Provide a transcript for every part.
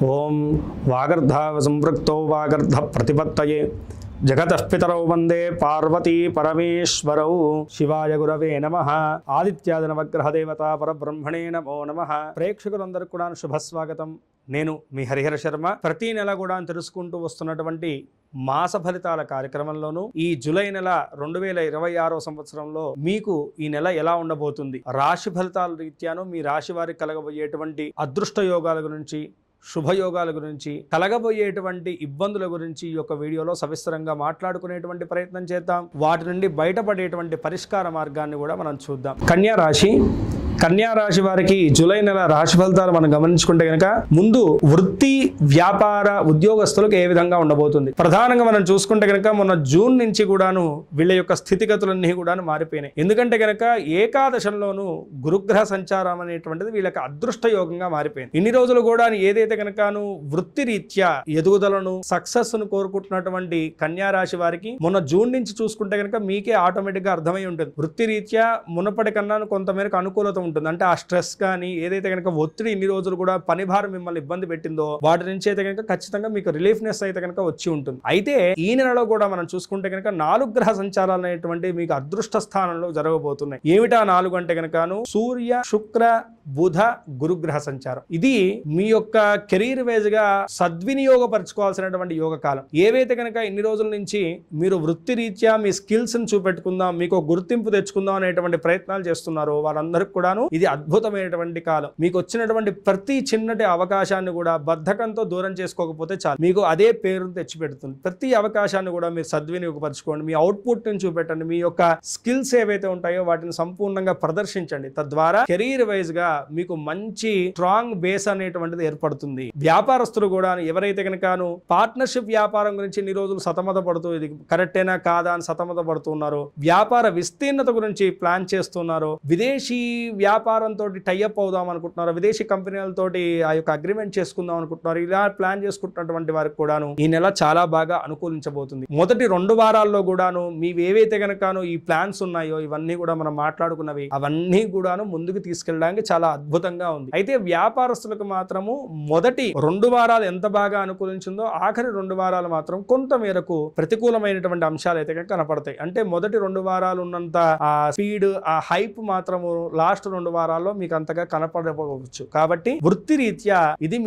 ఓం వాగర్ధావ సంపృక్తో వాగర్ధ ప్రతిపత్తయే జగతః పితరౌ వందే పార్వతీ పరమేశ్వరౌ. శివాయ గురవే నమః. ఆదిత్యాది నవగ్రహ దేవతా పరబ్రహ్మణే నమో నమః. ప్రేక్షకులందరికీ కూడా శుభస్వాగతం. నేను మీ హరిహర శర్మ. ప్రతి నెల కూడా తెలుసుకుంటూ వస్తున్నటువంటి మాస ఫలితాల కార్యక్రమంలోనూ ఈ జూలై నెల 2026 సంవత్సరంలో మీకు ఈ నెల ఎలా ఉండబోతుంది, రాశి ఫలితాల రీత్యాను మీ రాశి వారికి కలగబోయేటువంటి అదృష్ట యోగాల గురించి, శుభయోగాల గురించి, కలగబోయేటువంటి ఇబ్బందుల గురించి ఈ యొక్క వీడియోలో సవిస్తరంగా మాట్లాడుకునేటువంటి ప్రయత్నం చేద్దాం. వాటి నుండి బయటపడేటువంటి పరిష్కార మార్గాన్ని కూడా మనం చూద్దాం. కన్యా రాశి వారికి జూలై నెల రాశి ఫలితాలు మనం గమనించుకుంటే కనుక ముందు వృత్తి, వ్యాపార, ఉద్యోగస్తులకు ఏ విధంగా ఉండబోతుంది. ప్రధానంగా మనం చూసుకుంటే కనుక మొన్న జూన్ నుంచి కూడాను వీళ్ళ యొక్క స్థితిగతులన్నీ కూడా మారిపోయినాయి. ఎందుకంటే కనుక ఏకాదశంలోనూ గురుగ్రహ సంచారం అనేటువంటిది వీళ్ళకి అదృష్ట యోగంగా మారిపోయింది. ఇన్ని రోజులు కూడా ఏదైతే కనుకను వృత్తి రీత్యా ఎదుగుదలను, సక్సెస్ ను కోరుకుంటున్నటువంటి కన్యా రాశి వారికి మొన్న జూన్ నుంచి చూసుకుంటే కనుక మీకే ఆటోమేటిక్ గా అర్థమై ఉంటుంది. వృత్తి రీత్యా మునపటి కన్నా కొంతమేరకు అనుకూలత ఉంటుంది. అంటే ఆ స్ట్రెస్ కానీ ఏదైతే కనుక ఒత్తిడి ఇన్ని రోజులు కూడా పని భారం మిమ్మల్ని ఇబ్బంది పెట్టిందో వాటి నుంచి అయితే కనుక ఖచ్చితంగా మీకు రిలీఫ్నెస్ అయితే కనుక వచ్చి ఉంటుంది. అయితే ఈ నెలలో కూడా మనం చూసుకుంటే కనుక 4 గ్రహ సంచారాలు అనేటువంటి మీకు అదృష్ట స్థానంలో జరగబోతున్నాయి. ఏమిటా 4 అంటే కనుకను సూర్య, శుక్ర, బుధ, గురుగ్రహ సంచారం. ఇది మీ యొక్క కెరీర్ వైజ్ గా సద్వినియోగపరచుకోవాల్సినటువంటి యోగ కాలం. ఏవైతే కనుక ఇన్ని రోజుల నుంచి మీరు వృత్తి రీత్యా మీ స్కిల్స్ ని చూపెట్టుకుందాం, మీకు గుర్తింపు తెచ్చుకుందాం అనేటువంటి ప్రయత్నాలు చేస్తున్నారో వాళ్ళందరికీ కూడాను ఇది అద్భుతమైనటువంటి కాలం. మీకు వచ్చినటువంటి ప్రతి చిన్నటి అవకాశాన్ని కూడా బద్ధకంతో దూరం చేసుకోకపోతే చాలు, మీకు అదే పేరును తెచ్చిపెడుతుంది. ప్రతి అవకాశాన్ని కూడా మీరు సద్వినియోగపరచుకోండి, మీ అవుట్పుట్ ని చూపెట్టండి, మీ యొక్క స్కిల్స్ ఏవైతే ఉంటాయో వాటిని సంపూర్ణంగా ప్రదర్శించండి. తద్వారా కెరీర్ వైజ్ గా మీకు మంచి స్ట్రాంగ్ బేస్ అనేటువంటిది ఏర్పడుతుంది. వ్యాపారస్తులు కూడా ఎవరైతే కనుకను పార్ట్నర్షిప్ వ్యాపారం గురించి ఇన్ని రోజులు సతమత పడుతూ ఇది కరెక్టేనా కాదా అని సతమత పడుతున్నారో, వ్యాపార విస్తీర్ణత గురించి ప్లాన్ చేస్తున్నారో, విదేశీ వ్యాపారంతో టైఅప్ అవుదాం అనుకుంటున్నారు, విదేశీ కంపెనీలతోటి ఆ యొక్క అగ్రిమెంట్ చేసుకుందాం అనుకుంటున్నారు, ఇలా ప్లాన్ చేసుకుంటున్నటువంటి వారికి కూడాను ఈ నెల చాలా బాగా అనుకూలించబోతుంది. మొదటి 2 వారాల్లో కూడాను మీవి ఏవైతే కనుకను ఈ ప్లాన్స్ ఉన్నాయో ఇవన్నీ కూడా మనం మాట్లాడుకున్నవి అవన్నీ కూడాను ముందుకు తీసుకెళ్ళడానికి చాలా అద్భుతంగా ఉంది. అయితే వ్యాపారస్తులకు మాత్రము మొదటి 2 వారాలు ఎంత బాగా అనుకూలించిందో ఆఖరి 2 వారాలు మాత్రం కొంత మేరకు ప్రతికూలమైనటువంటి అంశాలు అయితే కనపడతాయి. అంటే మొదటి 2 వారాలు ఉన్నంత ఆ స్పీడ్, ఆ హైప్ మాత్రము లాస్ట్ 2 వారాల్లో మీకు అంతగా కనపడకపోవచ్చు. కాబట్టి వృత్తి రీత్యా ఇది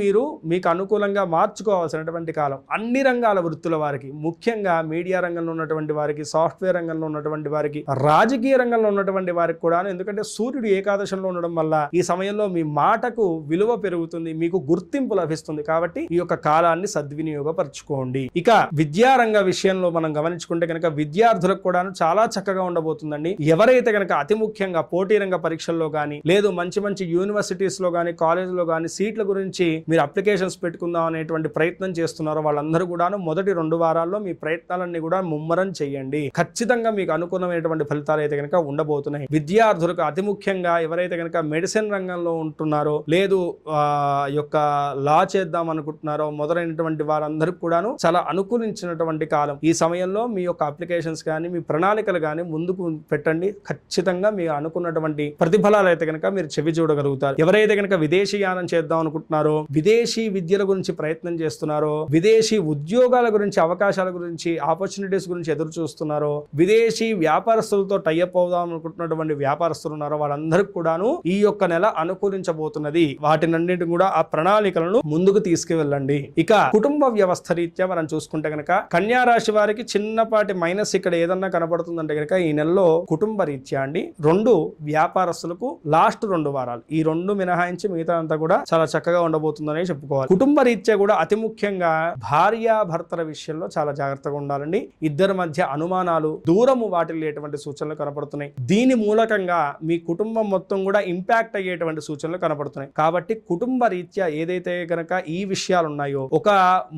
మీకు అనుకూలంగా మార్చుకోవాల్సినటువంటి కాలం. అన్ని రంగాల వృత్తుల వారికి, ముఖ్యంగా మీడియా రంగంలో ఉన్నటువంటి వారికి, సాఫ్ట్వేర్ రంగంలో ఉన్నటువంటి వారికి, రాజకీయ రంగంలో ఉన్నటువంటి వారికి కూడా, ఎందుకంటే సూర్యుడు ఏకాదశంలో ఉండడం వల్ల ఈ సమయంలో మీ మాటకు విలువ పెరుగుతుంది, మీకు గుర్తింపు లభిస్తుంది. కాబట్టి ఈ యొక్క కాలాన్ని సద్వినియోగపరచుకోండి. ఇక విద్యారంగ విషయంలో మనం గమనించుకుంటే కనుక విద్యార్థులకు కూడా చాలా చక్కగా ఉండబోతుందండి. ఎవరైతే కనుక అతి ముఖ్యంగా పోటీ రంగ పరీక్షల్లో కానీ, లేదు మంచి మంచి యూనివర్సిటీస్ లో కానీ, కాలేజీలో కానీ సీట్ల గురించి మీరు అప్లికేషన్స్ పెట్టుకుందాం అనేటువంటి ప్రయత్నం చేస్తున్నారో వాళ్ళందరూ కూడా మొదటి 2 వారాల్లో మీ ప్రయత్నాలన్నీ కూడా ముమ్మరం చేయండి. ఖచ్చితంగా మీకు అనుకూలమైనటువంటి ఫలితాలు అయితే కనుక ఉండబోతున్నాయి. విద్యార్థులకు అతి ముఖ్యంగా ఎవరైతే కనుక మెడిసిన్ రంగంలో ఉంటున్నారో, లేదు యొక్క లా చేద్దాం అనుకుంటున్నారో మొదలైనటువంటి వారందరికీ కూడాను చాలా అనుకూలించినటువంటి కాలం. ఈ సమయంలో మీ యొక్క అప్లికేషన్స్ కానీ, మీ ప్రణాళికలు కానీ ముందుకు పెట్టండి. ఖచ్చితంగా మీరు అనుకున్నటువంటి ప్రతిఫలాలు అయితే కనుక మీరు చెవి చూడగలుగుతారు. ఎవరైతే కనుక విదేశీ యానం చేద్దాం అనుకుంటున్నారో, విదేశీ విద్యల గురించి ప్రయత్నం చేస్తున్నారో, విదేశీ ఉద్యోగాల గురించి, అవకాశాల గురించి, ఆపర్చునిటీస్ గురించి ఎదురు చూస్తున్నారో, విదేశీ వ్యాపారస్తులతో టైఅప్ అవుదాం అనుకుంటున్నటువంటి వ్యాపారస్తులు ఉన్నారో వాళ్ళందరికీ కూడాను ఈ యొక్క నెల అనుకూలించబోతున్నది. వాటినన్నింటిని కూడా ఆ ప్రణాళికలను ముందుకు తీసుకువెళ్ళండి. ఇక కుటుంబ వ్యవస్థ రీత్యా మనం చూసుకుంటే కనుక కన్యా రాశి వారికి చిన్నపాటి మైనస్ ఇక్కడ ఏదన్నా కనపడుతుందంటే కనుక ఈ నెలలో కుటుంబ రీత్యా అండి 2 వ్యాపారస్తులకు లాస్ట్ 2 వారాలు, ఈ 2 మినహాయించి మిగతా అంతా కూడా చాలా చక్కగా ఉండబోతుందనే చెప్పుకోవాలి. కుటుంబ రీత్యా కూడా అతి ముఖ్యంగా భార్యాభర్తల విషయంలో చాలా జాగ్రత్తగా ఉండాలండి. ఇద్దరి మధ్య అనుమానాలు, దూరము వాటిల్లేటువంటి సూచనలు కనపడుతున్నాయి. దీని మూలకంగా మీ కుటుంబం మొత్తం కూడా ఇంపాక్ట్ అయ్యేటువంటి సూచనలు కనపడుతున్నాయి. కాబట్టి కుటుంబ రీత్యా ఏదైతే కనుక ఈ విషయాలు ఉన్నాయో, ఒక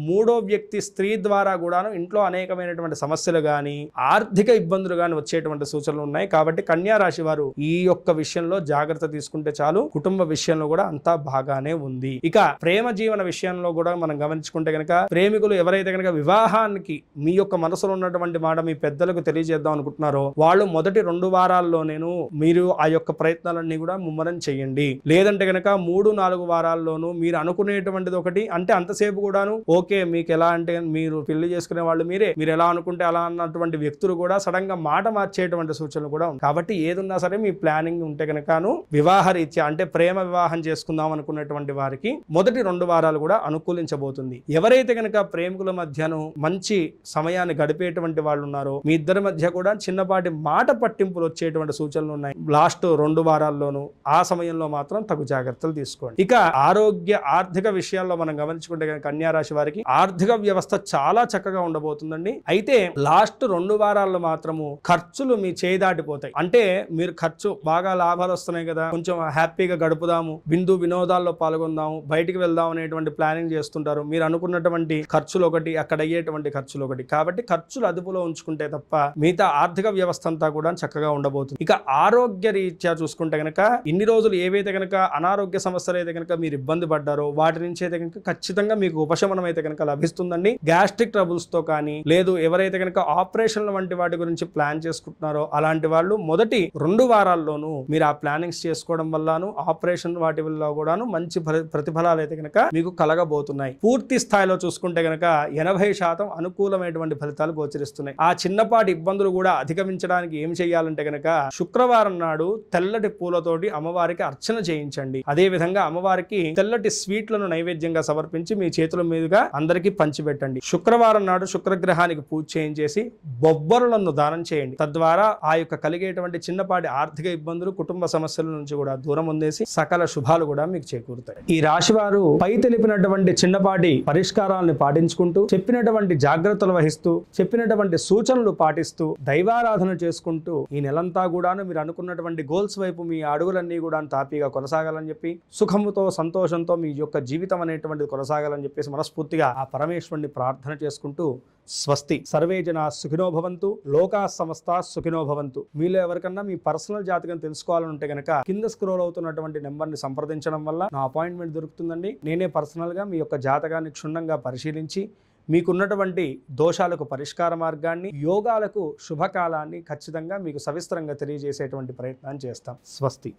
3వ వ్యక్తి స్త్రీ ద్వారా కూడాను ఇంట్లో అనేకమైనటువంటి సమస్యలు గాని, ఆర్థిక ఇబ్బందులు గాని వచ్చేటువంటి సూచనలు ఉన్నాయి. కాబట్టి కన్యా రాశి వారు ఈ యొక్క విషయంలో జాగ్రత్త తీసుకుంటే చాలు, కుటుంబ విషయంలో కూడా అంతా బాగానే ఉంది. ఇక ప్రేమ జీవన విషయంలో కూడా మనం గమనించుకుంటే కనుక ప్రేమికులు ఎవరైతే కనుక వివాహానికి మీ యొక్క మనసులో ఉన్నటువంటి మాట మీ పెద్దలకు తెలియజేద్దాం అనుకుంటున్నారో వాళ్ళు మొదటి 2 వారాల్లోనేను మీరు ఆ యొక్క ప్రయత్నాలన్నీ కూడా ముమ్మరం చేయండి. లేదంటే కనుక 3-4 వారాల్లోనూ మీరు అనుకునేటువంటిది ఒకటి, అంటే అంతసేపు కూడాను ఓకే మీకు ఎలా అంటే మీరు పెళ్లి చేసుకునే వాళ్ళు మీరు ఎలా అనుకుంటే అలా అన్నటువంటి వ్యక్తులు కూడా సడన్ గా మాట మార్చేటువంటి సూచనలు కూడా ఉంటాయి. కాబట్టి ఏదున్నా సరే మీ ప్లానింగ్ ఉంటే కనుకను వివాహ రీత్యా అంటే ప్రేమ వివాహం చేసుకుందాం అనుకున్నటువంటి వారికి మొదటి 2 వారాలు కూడా అనుకూలించబోతుంది. ఎవరైతే కనుక ప్రేమికుల మధ్యను మంచి సమయాన్ని గడిపేటువంటి వాళ్ళు ఉన్నారో మీ ఇద్దరి మధ్య కూడా చిన్నపాటి మాట పట్టింపులు వచ్చేటువంటి సూచనలు ఉన్నాయి. లాస్ట్ 2 వారాల్లోనూ ఆ సమయంలో మాత్రం తగు జాగ్రత్తలు తీసుకోండి. ఇక ఆరోగ్య ఆర్థిక విషయాల్లో మనం గమనించుకుంటే కనుక కన్యా రాశి వారికి ఆర్థిక వ్యవస్థ చాలా చక్కగా ఉండబోతుందండి. అయితే లాస్ట్ 2 వారాల్లో మాత్రము ఖర్చులు మీ చేయి దాటిపోతాయి. అంటే మీరు ఖర్చు బాగా లాభాలు వస్తున్నాయి కదా, కొంచెం హ్యాపీగా గడుపుదాము, వినోదాల్లో పాల్గొందాము, బయటికి వెళ్దాం అనేటువంటి ప్లానింగ్ చేస్తుంటారు. మీరు అనుకున్నటువంటి ఖర్చులు ఒకటి, అక్కడ అయ్యేటువంటి ఖర్చులు ఒకటి. కాబట్టి ఖర్చులు అదుపులో ఉంచుకుంటే తప్ప మిగతా ఆర్థిక వ్యవస్థ అంతా కూడా చక్కగా ఉండబోతుంది. ఇక ఆరోగ్య రీత్యా చూసుకుంటే కనుక ఇన్ని రోజులు ఏవైతే కనుక అనారోగ్య సమస్యలు అయితే కనుక మీరు ఇబ్బంది పడ్డారో వాటి నుంచి అయితే కనుక ఖచ్చితంగా మీకు ఉపశమనం అయితే కనుక లభిస్తుందండి. గ్యాస్ట్రిక్ ట్రబుల్స్ తో కానీ లేదు ఎవరైతే కనుక ఆపరేషన్ల వంటి వాటి గురించి ప్లాన్ చేసుకుంటున్నారో అలాంటి వాళ్ళు మొదటి 2 వారాల్లోనూ మీరు ఆ ప్లానింగ్స్ చేసుకోవడం వల్లను ఆపరేషన్ వాటి వల్ల కూడాను మంచి ప్రతిఫలాలు అయితే కనుక మీకు కలగబోతున్నాయి. పూర్తి స్థాయిలో చూసుకుంటే కనుక 80% అనుకూలమైనటువంటి ఫలితాలు గోచరిస్తున్నాయి. ఆ చిన్నపాటి ఇబ్బందులు కూడా అధిగమించడానికి ఏం చేయాలంటే కనుక శుక్రవారం నాడు తెల్లటి పూలతోటి అమ్మవారికి అర్చన చేయించండి. అదే విధంగా అమ్మవారికి తెల్లటి స్వీట్లను నైవేద్యంగా సమర్పించి మీ చేతుల మీదుగా అందరికీ పంచిపెట్టండి. శుక్రవారం నాడు శుక్రగ్రహానికి పూజ చేయించేసి బొబ్బరులను దానం చేయండి. తద్వారా ఆ యొక్క కలిగేటువంటి చిన్నపాటి ఆర్థిక ఇబ్బందులు కుటుంబ సమస్యల నుంచి కూడా దూరం ఉందేసి సకల శుభాలు కూడా మీకు చేకూరుతాయి. ఈ రాశి వారు పై తెలిపినటువంటి చిన్నపాటి పరిష్కారాలను పాటించుకుంటూ చెప్పినటువంటి జాగ్రత్తలు వహిస్తూ చెప్పినటువంటి సూచనలు పాటిస్తూ దైవారాధన చేసుకుంటూ ఈ నెలంతా కూడాను మీరు అనుకున్నటువంటి గోల్స్ వైపు మీ అడుగులన్నీ కూడా తాపీగా కొనసాగాలని చెప్పి సుఖముతో సంతోషంతో మీ యొక్క జీవితం అనేటువంటిది కొనసాగాలని చెప్పేసి మనస్ఫూర్తిగా ఆ పరమేశ్వరుని ప్రార్థన చేసుకుంటూ స్వస్తి. సర్వే జనా సుఖినో భవంతు, లోకా సమస్త సుఖినో భవంతు. మీలో ఎవరికన్నా మీ పర్సనల్ జాతకం తెలుసుకోవాలంటే గనక కింద స్క్రోల్ అవుతున్నటువంటి నెంబర్ని సంప్రదించడం వల్ల నా అపాయింట్మెంట్ దొరుకుతుందండి. నేనే పర్సనల్గా మీ యొక్క జాతకాన్ని క్షుణ్ణంగా పరిశీలించి మీకున్నటువంటి దోషాలకు పరిష్కార మార్గాన్ని, యోగాలకు శుభకాలాన్ని ఖచ్చితంగా మీకు సవిస్తరంగా తెలియజేసేటువంటి ప్రయత్నం చేస్తాం. స్వస్తి.